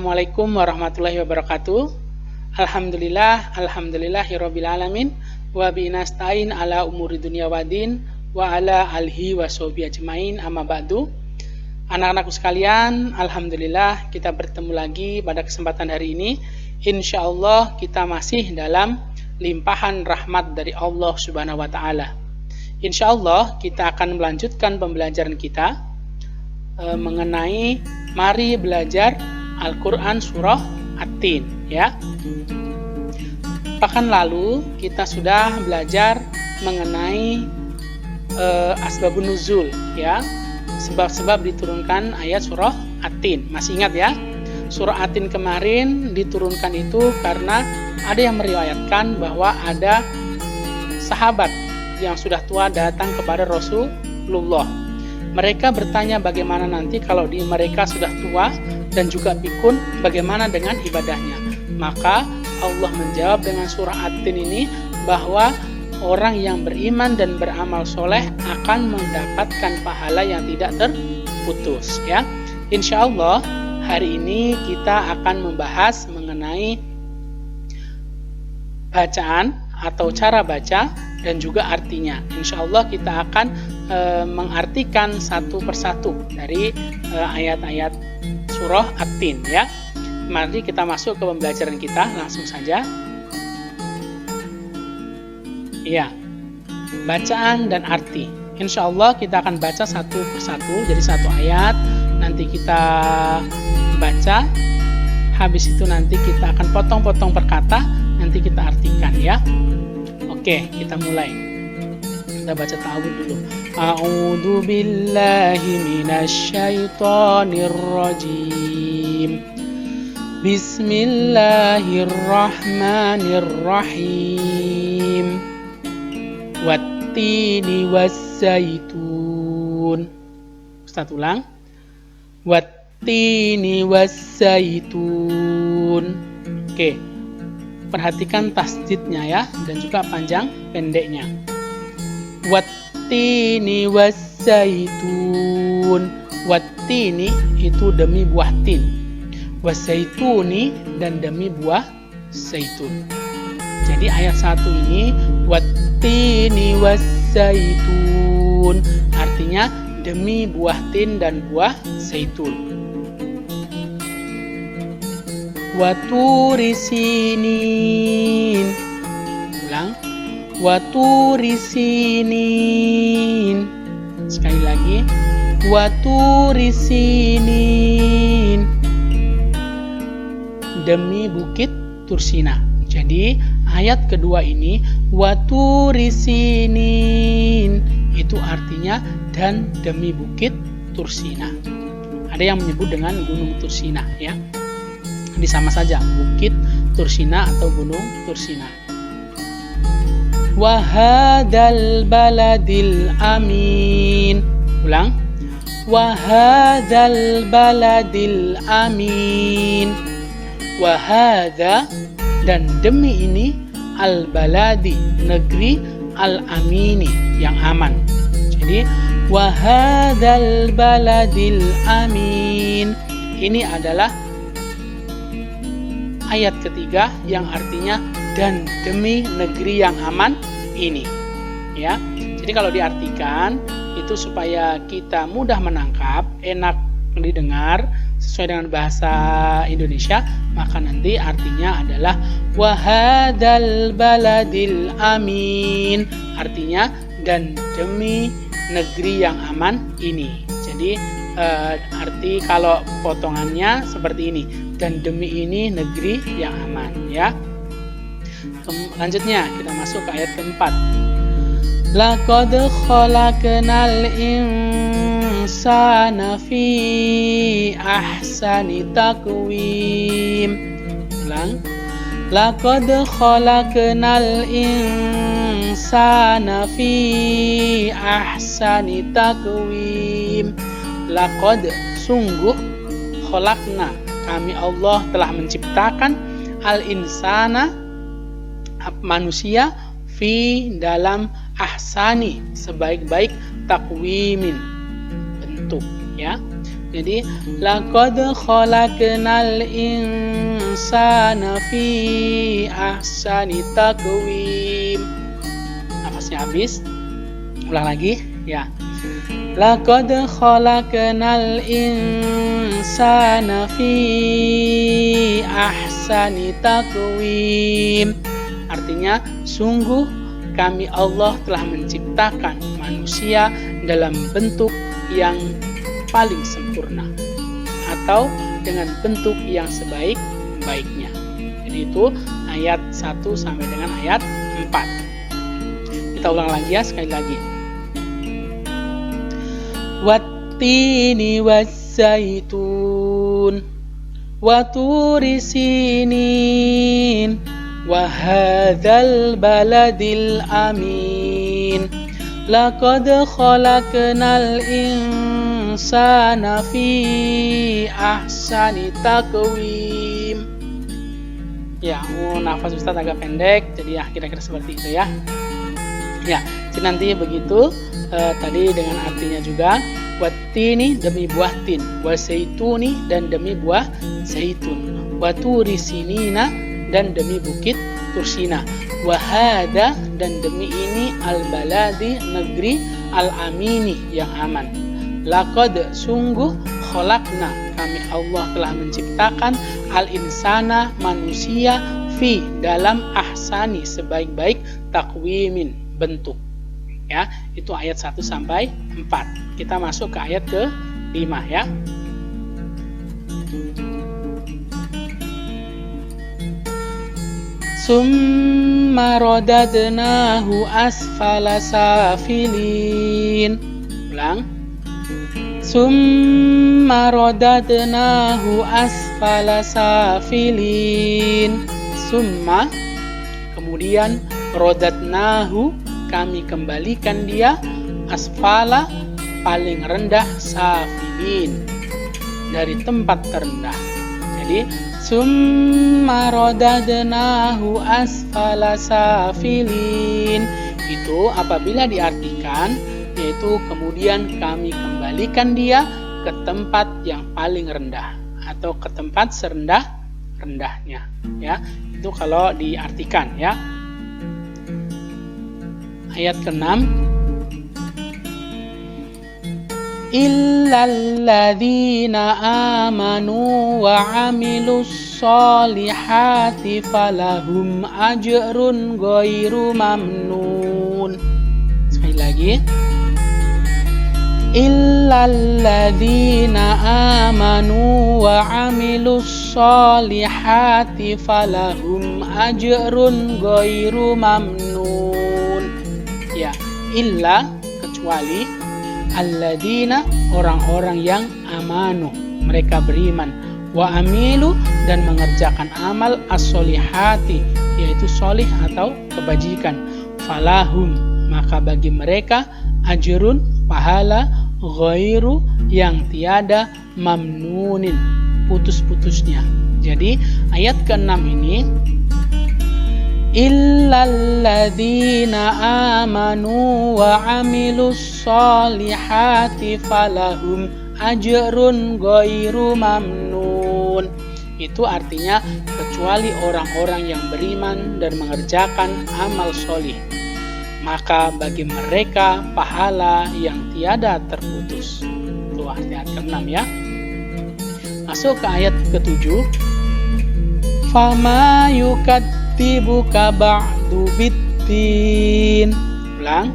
Assalamualaikum warahmatullahi wabarakatuh. Alhamdulillahirabbil alamin wa bi nasta'in ala umuri dunya waddin wa ala alihi washabihi ajmain, amma ba'du. Anak-anakku sekalian, alhamdulillah kita bertemu lagi pada kesempatan hari ini. Insyaallah kita masih dalam limpahan rahmat dari Allah Subhanahu wa taala. Insyaallah kita akan melanjutkan pembelajaran kita mengenai mari belajar Al-Quran Surah At-Tin, ya. Pekan lalu kita sudah belajar mengenai asbabun nuzul, ya, sebab-sebab diturunkan ayat Surah At-Tin. Masih ingat ya? Surah At-Tin kemarin diturunkan itu karena ada yang meriwayatkan bahwa ada sahabat yang sudah tua datang kepada Rasulullah. Mereka bertanya bagaimana nanti kalau mereka sudah tua dan juga pikun, bagaimana dengan ibadahnya. Maka Allah menjawab dengan surah At-Tin ini bahwa orang yang beriman dan beramal soleh akan mendapatkan pahala yang tidak terputus, ya. Insya Allah hari ini kita akan membahas mengenai bacaan atau cara baca dan juga artinya. Insya Allah kita akan mengartikan satu persatu dari ayat-ayat surah At-Tin, ya. Mari kita masuk ke pembelajaran kita langsung saja. Ya, bacaan dan arti. Insya Allah kita akan baca satu persatu, jadi satu ayat nanti kita baca. Habis itu nanti kita akan potong-potong per kata, nanti kita artikan, ya. Oke, kita mulai. Kita baca ta'awudz dulu. A'udzu billahi minasyaitonir rajim. Bismillahirrahmanirrahim. Wattini waszaitun. Ustaz ulang. Wattini waszaitun. Oke. Perhatikan tasdidnya, ya, dan juga panjang pendeknya. Wattini waszaitun. Wattini itu demi buah tin. Waszaituni dan demi buah zaitun. Jadi ayat 1 ini wattini waszaitun, artinya demi buah tin dan buah zaitun. Waturi sinin. Ulang. Waturi sinin. Sekali lagi. Waturi sinin. Demi bukit Tursina. Jadi ayat kedua ini waturi sinin itu artinya dan demi bukit Tursina. Ada yang menyebut dengan gunung Tursina, ya. Ini sama saja, bukit Tursina atau gunung Tursina. Wa hadzal baladil amin. Ulang. Wa hadzal baladil amin. Wa hadza dan demi ini al baladi negeri al amini yang aman. Jadi wa hadzal baladil amin ini adalah ayat ketiga yang artinya dan demi negeri yang aman ini, ya. Jadi kalau diartikan itu supaya kita mudah menangkap, enak didengar sesuai dengan bahasa Indonesia, maka nanti artinya adalah wa hadzal baladil amin, artinya dan demi negeri yang aman ini. Jadi arti kalau potongannya seperti ini, dan demi ini negeri yang aman, ya. Lanjutnya kita masuk ke ayat keempat. Laqad khalaqnal insana fi ahsani taqwim. Ulang. Laqad khalaqnal insana fi ahsani taqwim. Laqad sungguh khalaqna kami Allah telah menciptakan al insana manusia fi dalam ahsani sebaik-baik takwimin bentuk, ya. Jadi laqad khalaqnal insana fi ahsani taqwim. Nafasnya habis. Ulang lagi ya. Laqad khalaqnal insana fi ahsani taqwim. Artinya sungguh kami Allah telah menciptakan manusia dalam bentuk yang paling sempurna atau dengan bentuk yang sebaik-baiknya. Jadi itu ayat 1 sampai dengan ayat 4. Kita ulang lagi ya, sekali lagi. Wattini waszaitun wa turi sinin wa hadzal baladil amin laqad khalaqnal insana fi ahsani taqwim. Ya, nafas Ustaz agak pendek, jadi ya kira-kira seperti itu ya. Ya, jadi nanti begitu tadi dengan artinya juga. Wattini demi buah tin, wazaituni dan demi buah zaitun, waturi sinina dan demi bukit Tursina, wahada dan demi ini al-baladi negeri al-amini yang aman. Laqad sungguh khalaqna kami Allah telah menciptakan al-insana manusia fi dalam ahsani sebaik-baik takwimin bentuk. Ya, itu ayat 1 sampai 4. Kita masuk ke ayat ke-5 ya. Summa radadnahu asfala safilin. Ulang. Summa radadnahu asfala safilin. Summa kemudian radadnahu kami kembalikan dia asfala paling rendah safilin dari tempat terendah. Jadi summa radadnahu asfala safilin itu apabila diartikan yaitu kemudian kami kembalikan dia ke tempat yang paling rendah atau ke tempat serendah-rendahnya ya. Itu kalau diartikan ya. Ayat ke-6 illalladzina amanu wa amilus solihati falahum ajrun ghairu mamnun. Sekali lagi. Illalladzina amanu wa amilus solihati falahum ajrun ghairu mamnun. Ya, illa kecuali alladzina orang-orang yang amanu mereka beriman wa amilu dan mengerjakan amal as-solihati yaitu solih atau kebajikan falahum maka bagi mereka ajrun pahala ghairu yang tiada mamnunin putus-putusnya. Jadi ayat ke-6 ini illalladzina amanu wa amilus solihati falahum ajrun ghairu mamnun. Itu artinya kecuali orang-orang yang beriman dan mengerjakan amal solih maka bagi mereka pahala yang tiada terputus. Itu arti ayat ke-6 ya. Masuk ke ayat ke-7. Fama yukadzibuka ba'du biddin. Ulang.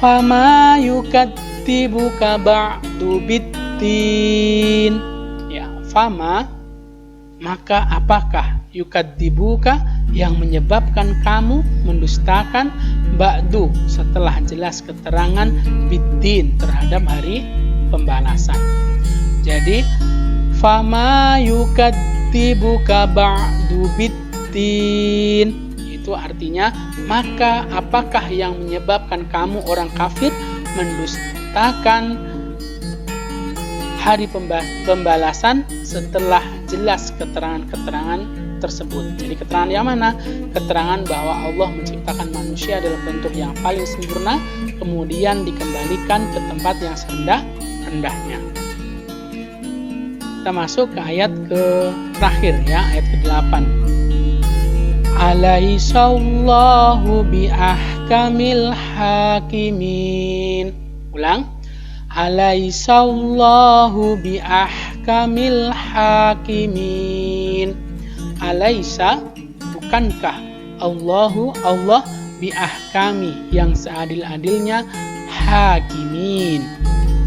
Fama yukadzibuka ba'du biddin. Ya, fama maka apakah yukadzibuka yang menyebabkan kamu mendustakan ba'du setelah jelas keterangan biddin terhadap hari pembalasan. Jadi fama yukadzibuka ba'du biddin itu artinya maka apakah yang menyebabkan kamu orang kafir mendustakan hari pembalasan setelah jelas keterangan-keterangan tersebut. Jadi keterangan yang mana? Keterangan bahwa Allah menciptakan manusia dalam bentuk yang paling sempurna kemudian dikembalikan ke tempat yang rendahnya. Kita masuk ke ayat ke terakhir ya, ayat ke-8. Alaihissallahu bi ahkamil hakimin. Ulang. Alaihissallahu bi ahkamil hakimin. Alaisa, bukankah Allah bi ahkami, yang seadil-adilnya, hakimin,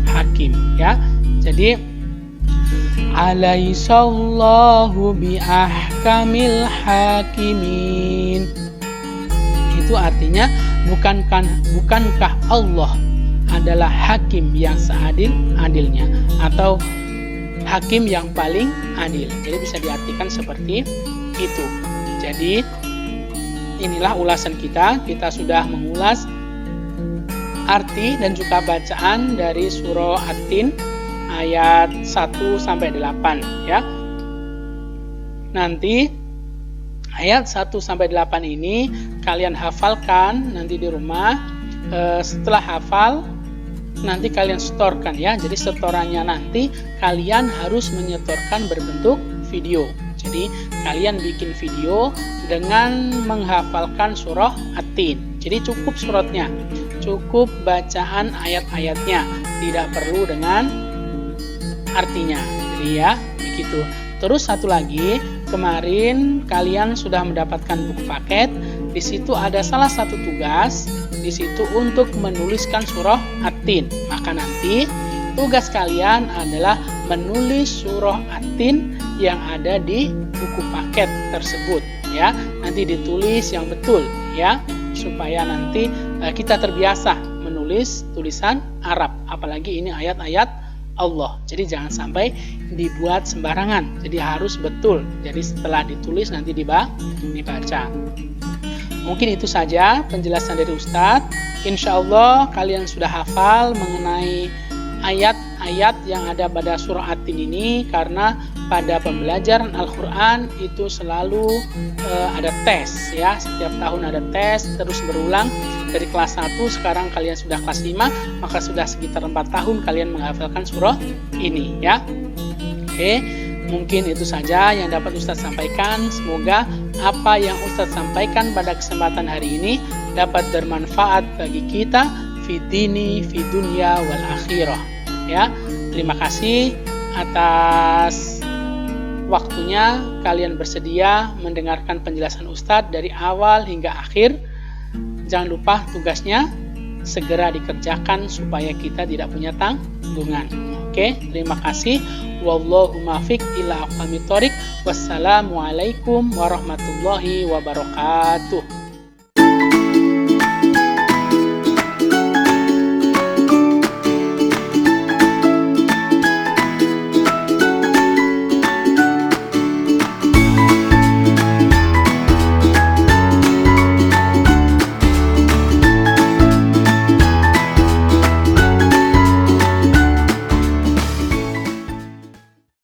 hakim ya. Jadi alaihissallahu bi ahkamil hakimin, itu artinya bukankah Allah adalah hakim yang seadil-adilnya atau hakim yang paling adil. Jadi bisa diartikan seperti itu. Jadi inilah ulasan kita. Kita sudah mengulas arti dan juga bacaan dari surah At-Tin ayat 1 sampai 8 ya. Nanti ayat 1 sampai 8 ini kalian hafalkan nanti di rumah. Setelah hafal nanti kalian setorkan ya. Jadi setorannya nanti kalian harus menyetorkan berbentuk video. Jadi kalian bikin video dengan menghafalkan surah At-Tin. Jadi cukup suratnya, cukup bacaan ayat-ayatnya, tidak perlu dengan artinya. Jadi ya begitu. Terus satu lagi, kemarin kalian sudah mendapatkan buku paket. Di situ ada salah satu tugas di situ untuk menuliskan surah At-Tin. Maka nanti tugas kalian adalah menulis surah At-Tin yang ada di buku paket tersebut ya. Nanti ditulis yang betul ya, supaya nanti kita terbiasa menulis tulisan Arab, apalagi ini ayat-ayat Allah. Jadi jangan sampai dibuat sembarangan. Jadi harus betul. Jadi setelah ditulis nanti dibaca. Mungkin itu saja penjelasan dari Ustadz. Insya Allah kalian sudah hafal mengenai ayat-ayat yang ada pada surah At-Tin ini, karena pada pembelajaran Al-Quran itu selalu ada tes ya. Setiap tahun ada tes terus berulang. Dari kelas 1 sekarang kalian sudah kelas 5, maka sudah sekitar 4 tahun kalian menghafalkan surah ini ya. Oke, mungkin itu saja yang dapat Ustadz sampaikan. Semoga apa yang Ustadz sampaikan pada kesempatan hari ini dapat bermanfaat bagi kita fi dini, fi dunya wal akhirah ya. Terima kasih atas waktunya kalian bersedia mendengarkan penjelasan Ustadz dari awal hingga akhir. Jangan lupa tugasnya segera dikerjakan supaya kita tidak punya tanggungan. Oke, terima kasih. Wallahu muwaffiq ila aqwamit thoriq. Wassalamualaikum warahmatullahi wabarakatuh.